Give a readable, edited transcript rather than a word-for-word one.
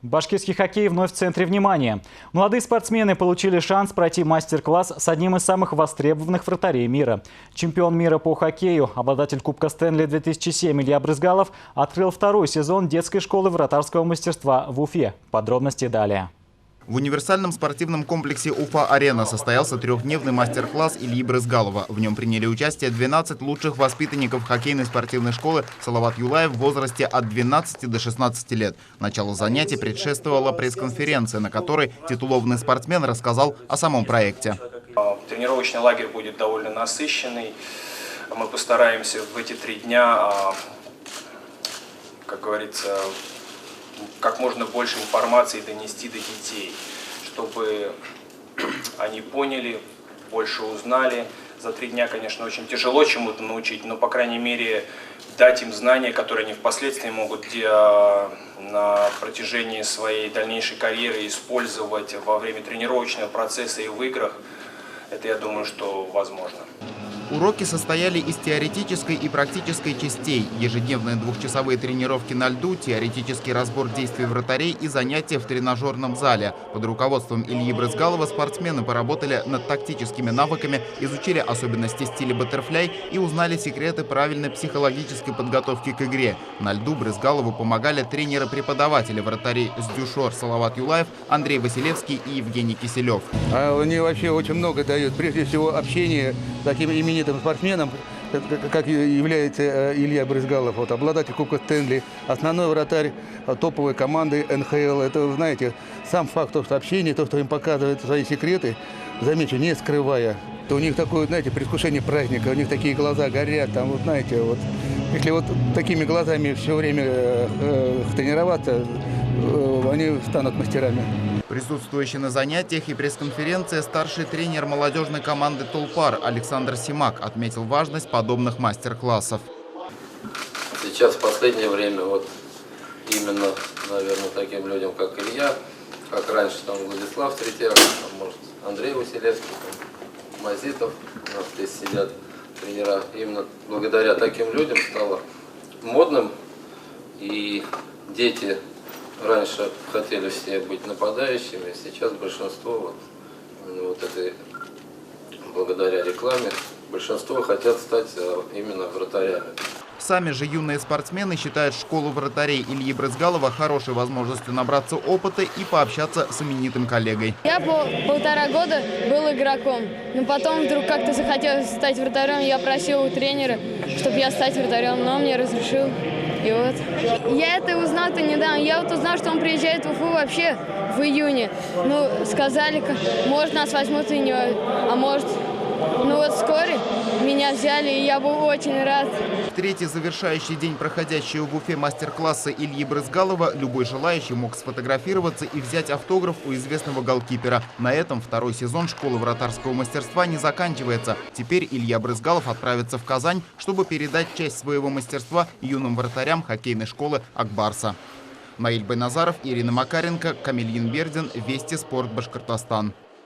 Башкирский хоккей вновь в центре внимания. Молодые спортсмены получили шанс пройти мастер-класс с одним из самых востребованных вратарей мира. Чемпион мира по хоккею, обладатель Кубка Стэнли 2007 Илья Брызгалов открыл второй сезон детской школы вратарского мастерства в Уфе. Подробности далее. В универсальном спортивном комплексе Уфа-Арена состоялся трехдневный мастер-класс Ильи Брызгалова. В нем приняли участие 12 лучших воспитанников хоккейной спортивной школы «Салават Юлаев» в возрасте от 12 до 16 лет. Началу занятий предшествовала пресс-конференция, на которой титулованный спортсмен рассказал о самом проекте. Тренировочный лагерь будет довольно насыщенный. Мы постараемся в эти 3 дня, как говорится, как можно больше информации донести до детей, чтобы они поняли, больше узнали. За 3 дня, конечно, очень тяжело чему-то научить, но, по крайней мере, дать им знания, которые они впоследствии могут на протяжении своей дальнейшей карьеры использовать во время тренировочного процесса и в играх. Это, я думаю, что возможно. Уроки состояли из теоретической и практической частей. Ежедневные 2-часовые тренировки на льду, теоретический разбор действий вратарей и занятия в тренажерном зале. Под руководством Ильи Брызгалова спортсмены поработали над тактическими навыками, изучили особенности стиля баттерфляй и узнали секреты правильной психологической подготовки к игре. На льду Брызгалову помогали тренеры-преподаватели вратарей Сдюшор Салават Юлаев, Андрей Василевский и Евгений Киселев. Они вообще очень много дают. Прежде всего, общение с таким именитым спортсменом, как является Илья Брызгалов, обладатель Кубка Стэнли, основной вратарь топовой команды НХЛ. Это, знаете, сам факт общения, то, что им показывают свои секреты, замечу, не скрывая. То у них такое, знаете, предвкушение праздника, у них такие глаза горят, там, вот, знаете, вот, если вот такими глазами все время тренироваться, они станут мастерами. Присутствующий на занятиях и пресс-конференции старший тренер молодежной команды «Толпар» Александр Симак отметил важность подобных мастер-классов. Сейчас в последнее время вот именно, наверное, таким людям, как Илья, как раньше там Владислав Третьяк, может Андрей Василевский, Мазитов, у нас здесь сидят тренера, именно благодаря таким людям стало модным, и дети раньше хотели все быть нападающими, сейчас большинство, вот это благодаря рекламе, большинство хотят стать именно вратарями. Сами же юные спортсмены считают школу вратарей Ильи Брызгалова хорошей возможностью набраться опыта и пообщаться с именитым коллегой. Я 1,5 года был игроком, но потом вдруг как-то захотелось стать вратарем. Я просил у тренера, чтобы я стать вратарем, но он мне разрешил. И вот. Я это узнал-то недавно. Я вот узнал, что он приезжает в Уфу вообще в июне. Ну, сказали, может, нас возьмут и не... А может... Ну вот вскоре меня взяли, и я был очень рад. В третий завершающий день проходящего в Уфе мастер-класса Ильи Брызгалова любой желающий мог сфотографироваться и взять автограф у известного голкипера. На этом второй сезон школы вратарского мастерства не заканчивается. Теперь Илья Брызгалов отправится в Казань, чтобы передать часть своего мастерства юным вратарям хоккейной школы Акбарса. Наиль Байназаров, Ирина Макаренко, Камиль Янбердин, Вести Спорт, Башкортостан.